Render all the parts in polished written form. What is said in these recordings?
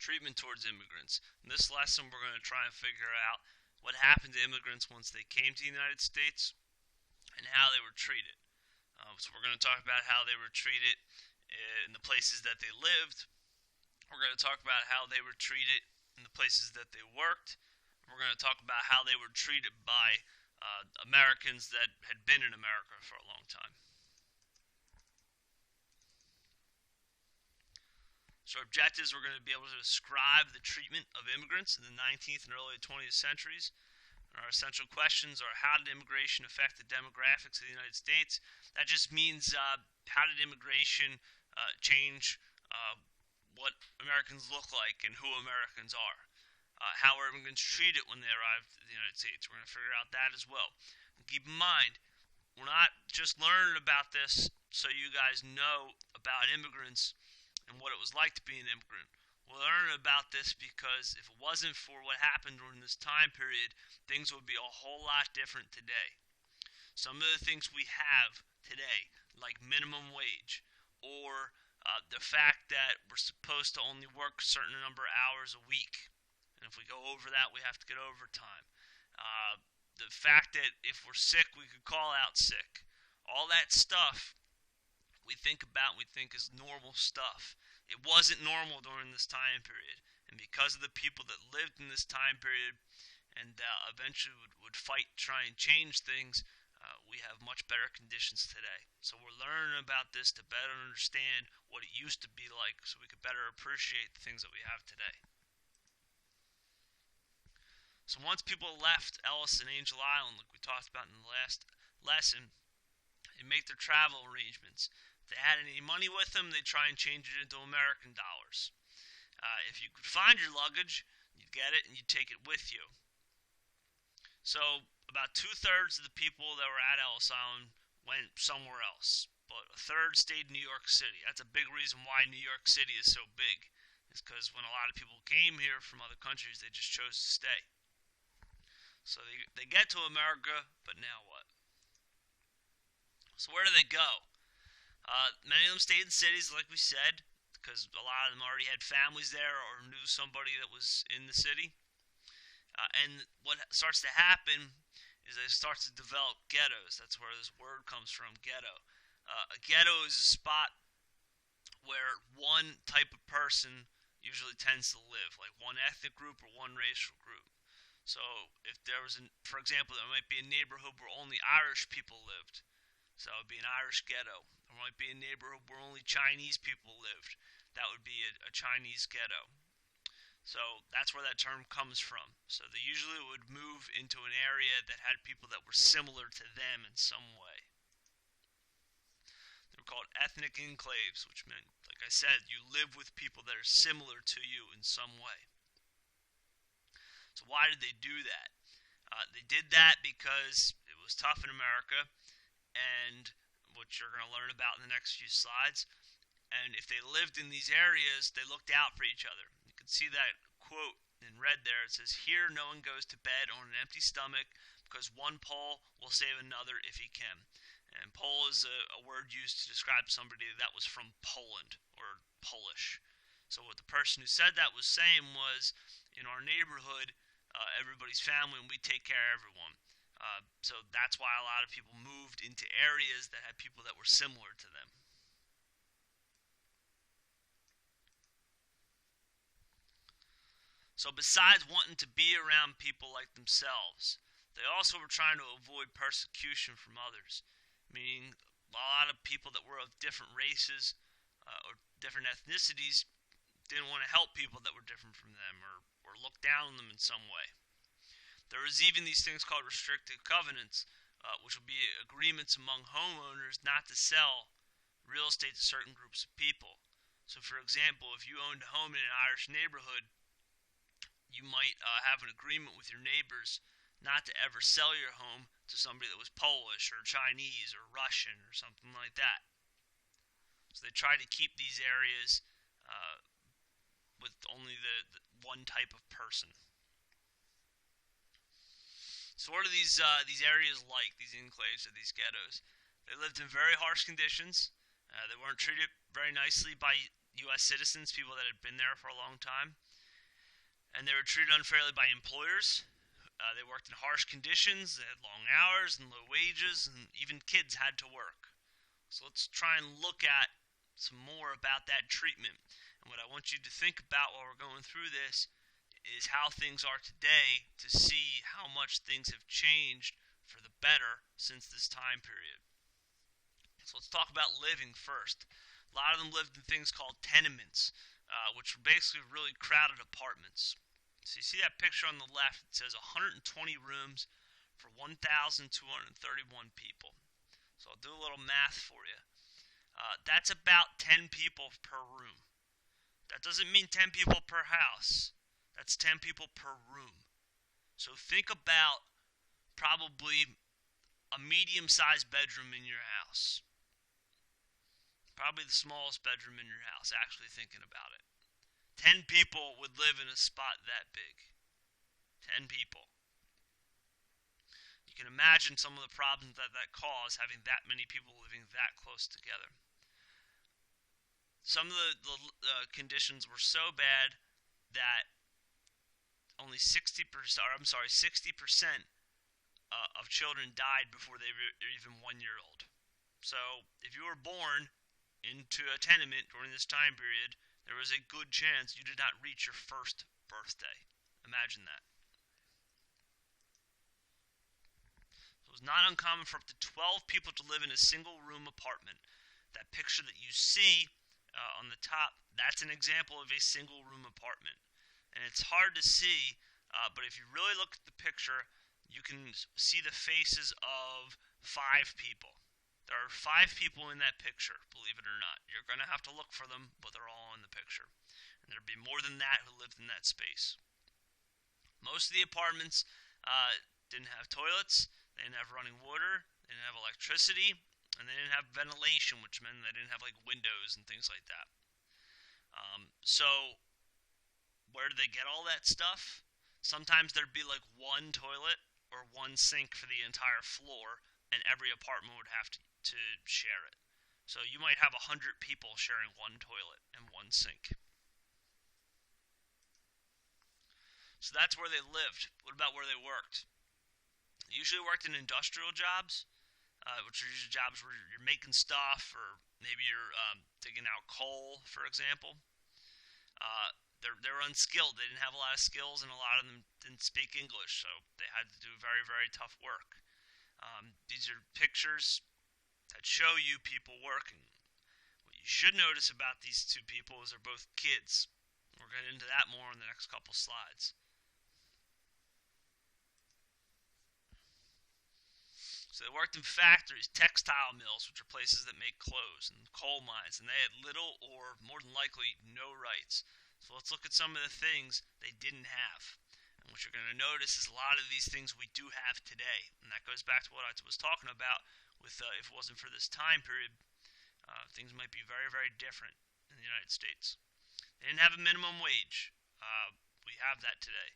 treatment towards immigrants. In this lesson, we're going to try and figure out what happened to immigrants once they came to the United States and how they were treated. So we're going to talk about how they were treated in the places that they lived. We're going to talk about how they were treated in the places that they worked. We're going to talk about how they were treated by Americans that had been in America for a long time. So our objectives, we're going to be able to describe the treatment of immigrants in the 19th and early 20th centuries. And our essential questions are, how did immigration affect the demographics of the United States? That just means how did immigration change what Americans look like and who Americans are. How are immigrants treated when they arrived in the United States? We're going to figure out that as well. And keep in mind, we're not just learning about this so you guys know about immigrants and what it was like to be an immigrant. We're learning about this because if it wasn't for what happened during this time period, things would be a whole lot different today. Some of the things we have today, like minimum wage, or the fact that we're supposed to only work a certain number of hours a week, and if we go over that, we have to get overtime. The fact that if we're sick, we could call out sick. All that stuff we think about, we think is normal stuff. It wasn't normal during this time period, and because of the people that lived in this time period and eventually would fight to try and change things, we have much better conditions today. So we're learning about this to better understand what it used to be like so we could better appreciate the things that we have today. So once people left Ellis and Angel Island, like we talked about in the last lesson, they make their travel arrangements. If they had any money with them, they'd try and change it into American dollars. If you could find your luggage, you'd get it and you'd take it with you. So about 2/3 of the people that were at Ellis Island went somewhere else, but a third stayed in New York City. That's a big reason why New York City is so big. It's because when a lot of people came here from other countries, they just chose to stay. So they get to America, but now what? So where do they go? Many of them stayed in cities, like we said, because a lot of them already had families there or knew somebody that was in the city. And what starts to happen is they start to develop ghettos. That's where this word comes from, ghetto. A ghetto is a spot where one type of person usually tends to live, like one ethnic group or one racial group. So if there was, for example, there might be a neighborhood where only Irish people lived. So it would be an Irish ghetto. There might be a neighborhood where only Chinese people lived. That would be a Chinese ghetto. So that's where that term comes from. So they usually would move into an area that had people that were similar to them in some way. They were called ethnic enclaves, which meant, like I said, you live with people that are similar to you in some way. So why did they do that? They did that because it was tough in America, and which you're going to learn about in the next few slides. And if they lived in these areas, they looked out for each other. You can see that quote in red there. It says, "Here no one goes to bed on an empty stomach because one Pole will save another if he can." And Pole is a word used to describe somebody that was from Poland or Polish. So what the person who said that was saying was, in our neighborhood, everybody's family and we take care of everyone. So that's why a lot of people moved into areas that had people that were similar to them. So besides wanting to be around people like themselves, they also were trying to avoid persecution from others. Meaning a lot of people that were of different races or different ethnicities didn't want to help people that were different from them or look down on them in some way. There was even these things called restricted covenants, which would be agreements among homeowners not to sell real estate to certain groups of people. So for example, if you owned a home in an Irish neighborhood, you might have an agreement with your neighbors not to ever sell your home to somebody that was Polish or Chinese or Russian or something like that. So they tried to keep these areas with only the one type of person. So what are these areas like, these enclaves or these ghettos? They lived in very harsh conditions. They weren't treated very nicely by U.S. citizens, people that had been there for a long time, and they were treated unfairly by employers. They worked in harsh conditions, they had long hours and low wages, and even kids had to work. So let's try and look at some more about that treatment. And what I want you to think about while we're going through this is how things are today, to see how much things have changed for the better since this time period. So let's talk about living first. A lot of them lived in things called tenements, which were basically really crowded apartments. So you see that picture on the left, it says 120 rooms for 1,231 people. So I'll do a little math for you. That's about 10 people per room. That doesn't mean 10 people per house. That's 10 people per room. So think about probably a medium-sized bedroom in your house. Probably the smallest bedroom in your house, actually thinking about it. 10 people would live in a spot that big. 10 people. You can imagine some of the problems that caused, having that many people living that close together. Some of the conditions were so bad that only 60% of children died before they were even 1 year old. So if you were born into a tenement during this time period, there was a good chance you did not reach your first birthday. Imagine that. So it was not uncommon for up to 12 people to live in a single room apartment. That picture that you see on the top, that's an example of a single room apartment. And it's hard to see, but if you really look at the picture, you can see the faces of 5 people. There are 5 people in that picture, believe it or not. You're going to have to look for them, but they're all in the picture. And there'd be more than that who lived in that space. Most of the apartments didn't have toilets, they didn't have running water, they didn't have electricity, and they didn't have ventilation, which meant they didn't have like windows and things like that. So where did they get all that stuff? Sometimes there'd be like one toilet or one sink for the entire floor, and every apartment would have to share it. So you might have 100 people sharing one toilet and one sink. So that's where they lived. What about where they worked? They usually worked in industrial jobs, which are usually jobs where you're making stuff, or maybe you're digging out coal, for example. They were unskilled. They didn't have a lot of skills, and a lot of them didn't speak English, so they had to do very, very tough work. These are pictures that show you people working. What you should notice about these two people is they're both kids. We'll get into that more in the next couple slides. So they worked in factories, textile mills, which are places that make clothes, and coal mines, and they had little or more than likely no rights. So let's look at some of the things they didn't have. And what you're going to notice is a lot of these things we do have today. And that goes back to what I was talking about with if it wasn't for this time period, things might be very, very different in the United States. They didn't have a minimum wage. We have that today.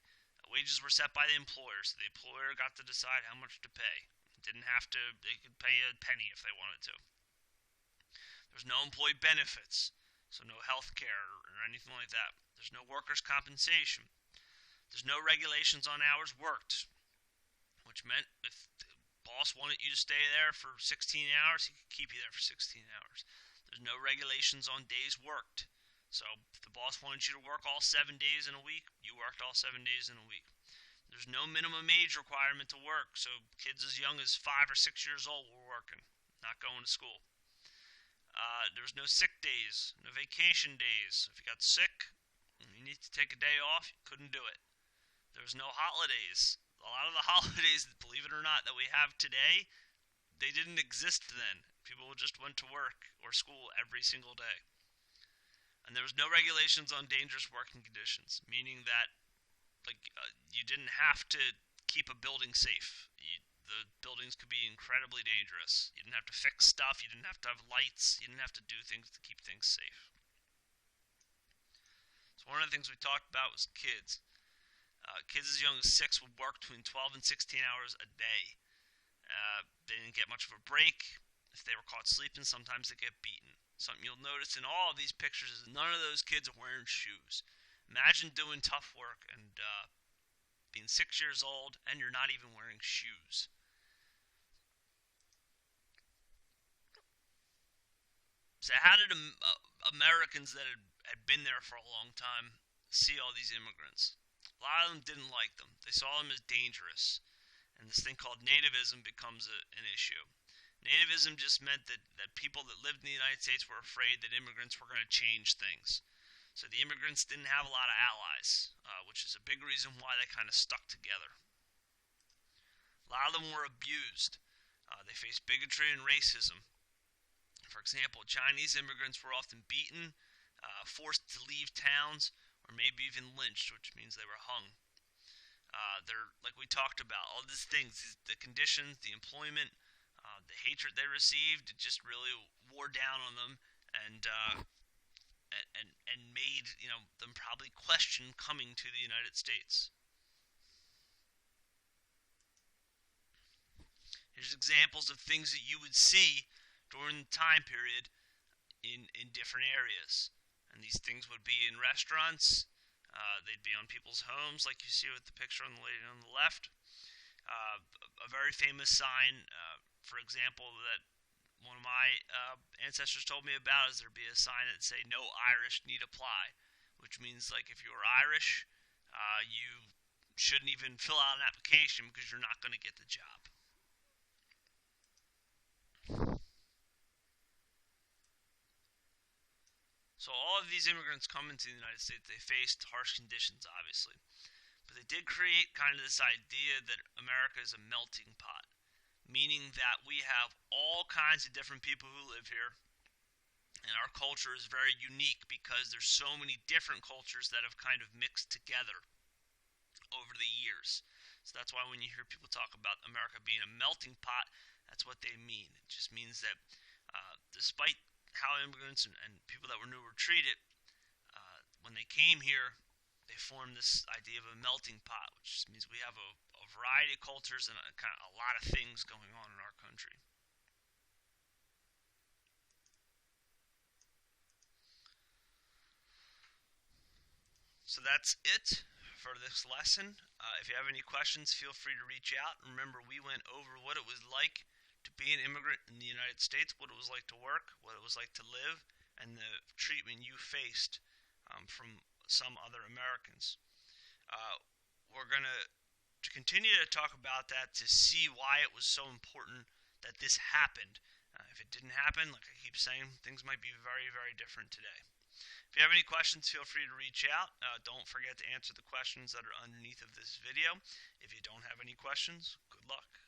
Wages were set by the employer, so the employer got to decide how much to pay. Didn't have to, they could pay a penny if they wanted to. There's no employee benefits, so no health care or anything like that. There's no workers' compensation. There's no regulations on hours worked, which meant if the boss wanted you to stay there for 16 hours, he could keep you there for 16 hours. There's no regulations on days worked. So if the boss wanted you to work all 7 days in a week, you worked all 7 days in a week. There's no minimum age requirement to work, so kids as young as 5 or 6 years old were working, not going to school. There was no sick days, no vacation days. If you got sick and you need to take a day off, you couldn't do it. There was no holidays. A lot of the holidays, believe it or not, that we have today, they didn't exist then. People just went to work or school every single day. And there was no regulations on dangerous working conditions, meaning that you didn't have to keep a building safe. The buildings could be incredibly dangerous. You didn't have to fix stuff. You didn't have to have lights. You didn't have to do things to keep things safe. So one of the things we talked about was kids. Kids as young as 6 would work between 12 and 16 hours a day. They didn't get much of a break. If they were caught sleeping, sometimes they get beaten. Something you'll notice in all of these pictures is none of those kids are wearing shoes. Imagine doing tough work and being 6 years old and you're not even wearing shoes. So how did Americans that had been there for a long time see all these immigrants? A lot of them didn't like them. They saw them as dangerous. And this thing called nativism becomes an issue. Nativism just meant that people that lived in the United States were afraid that immigrants were going to change things. So the immigrants didn't have a lot of allies, which is a big reason why they kind of stuck together. A lot of them were abused. They faced bigotry and racism. For example, Chinese immigrants were often beaten, forced to leave towns, or maybe even lynched, which means they were hung. They're, like we talked about, all these things, the conditions, the employment, the hatred they received, it just really wore down on them and made them probably question coming to the United States. Here's examples of things that you would see during the time period in different areas. And these things would be in restaurants. They'd be on people's homes, like you see with the picture on the lady on the left. A very famous sign, for example, that one of my ancestors told me about is there'd be a sign that say "No Irish need apply," which means like if you were Irish, you shouldn't even fill out an application because you're not going to get the job. So all of these immigrants coming to the United States, they faced harsh conditions, obviously. But they did create kind of this idea that America is a melting pot, meaning that we have all kinds of different people who live here, and our culture is very unique because there's so many different cultures that have kind of mixed together over the years. So that's why when you hear people talk about America being a melting pot, that's what they mean. It just means that despite how immigrants and people that were new were treated, when they came here, they formed this idea of a melting pot, which just means we have a variety of cultures and a lot of things going on in our country. So that's it for this lesson. If you have any questions, feel free to reach out. Remember, we went over what it was like to be an immigrant in the United States, what it was like to work, what it was like to live, and the treatment you faced from some other Americans. We're going to continue to talk about that to see why it was so important that this happened. If it didn't happen, like I keep saying, things might be very, very different today. If you have any questions, feel free to reach out. Don't forget to answer the questions that are underneath of this video. If you don't have any questions, good luck.